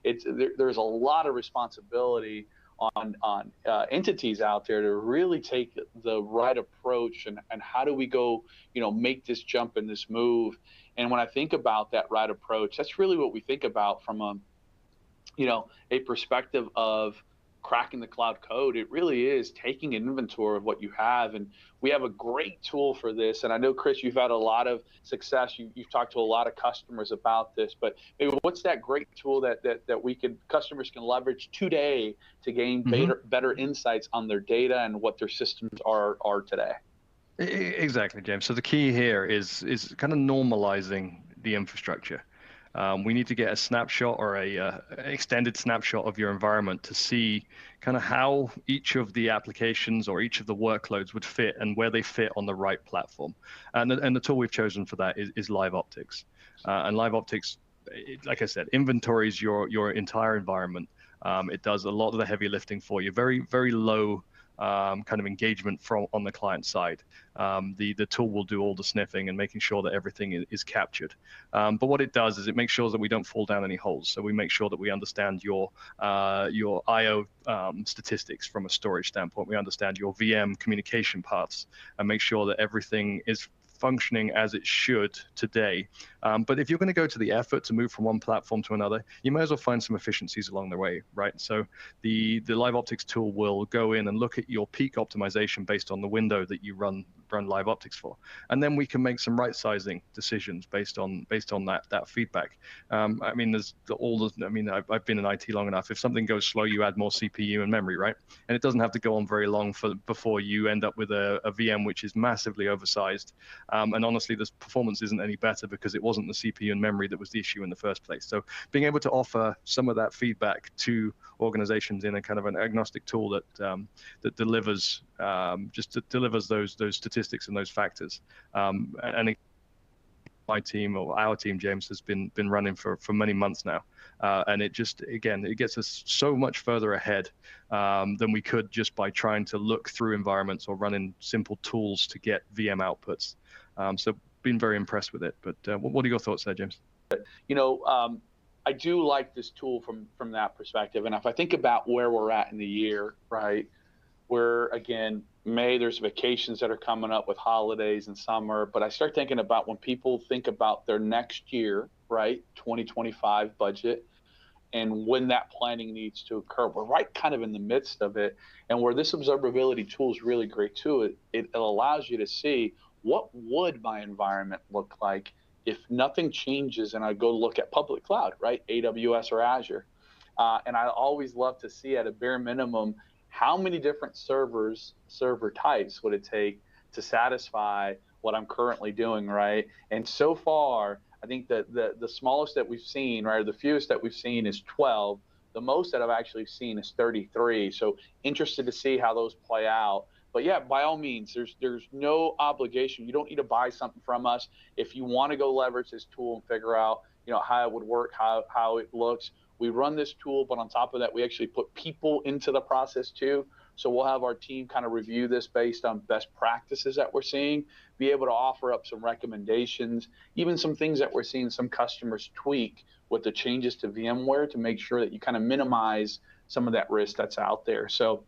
there's a lot of responsibility on entities out there to really take the right approach, and how do we go, make this jump and this move. And when I think about that right approach, that's really what we think about from a perspective of cracking the cloud code. It really is taking an inventory of what you have. And we have a great tool for this. And I know, Chris, you've had a lot of success. You've talked to a lot of customers about this, but maybe what's that great tool that customers can leverage today to gain better insights on their data and what their systems are today? Exactly, James. So the key here is kind of normalizing the infrastructure. We need to get a snapshot or an extended snapshot of your environment to see kind of how each of the applications or each of the workloads would fit and where they fit on the right platform. And the tool we've chosen for that is LiveOptics. And LiveOptics, like I said, inventories your entire environment. It does a lot of the heavy lifting for you. Very, very low kind of engagement on the client side. The tool will do all the sniffing and making sure that everything is captured. But what it does is it makes sure that we don't fall down any holes. So we make sure that we understand your I/O statistics from a storage standpoint. We understand your VM communication paths and make sure that everything is functioning as it should today. But if you're going to go to the effort to move from one platform to another, you may as well find some efficiencies along the way, right? So the LiveOptics tool will go in and look at your peak optimization based on the window that you run LiveOptics for, and then we can make some right sizing decisions based on that feedback. I mean, I've been in IT long enough. If something goes slow, you add more CPU and memory, right? And it doesn't have to go on very long before you end up with a VM which is massively oversized. And honestly, this performance isn't any better because it wasn't the CPU and memory that was the issue in the first place. So being able to offer some of that feedback to organizations in a kind of an agnostic tool that delivers delivers those statistics and those factors. And my team, or our team, James, has been running for many months now. And it gets us so much further ahead than we could just by trying to look through environments or running simple tools to get VM outputs. So been very impressed with it. But what are your thoughts there, James? I do like this tool from that perspective. And if I think about where we're at in the year, right, where again, May, there's vacations that are coming up with holidays and summer, but I start thinking about when people think about their next year, right, 2025 budget, and when that planning needs to occur. We're right kind of in the midst of it. And where this observability tool is really great too, it allows you to see what would my environment look like if nothing changes and I go look at public cloud, right, AWS or Azure. And I always love to see at a bare minimum, how many different server types would it take to satisfy what I'm currently doing, right? And so far, I think that the smallest that we've seen, right, or the fewest that we've seen is 12. The most that I've actually seen is 33. So interested to see how those play out. But yeah, by all means, there's no obligation. You don't need to buy something from us. If you want to go leverage this tool and figure out, how it would work, how it looks, we run this tool, but on top of that, we actually put people into the process too. So we'll have our team kind of review this based on best practices that we're seeing, be able to offer up some recommendations, even some things that we're seeing some customers tweak with the changes to VMware to make sure that you kind of minimize some of that risk that's out there. So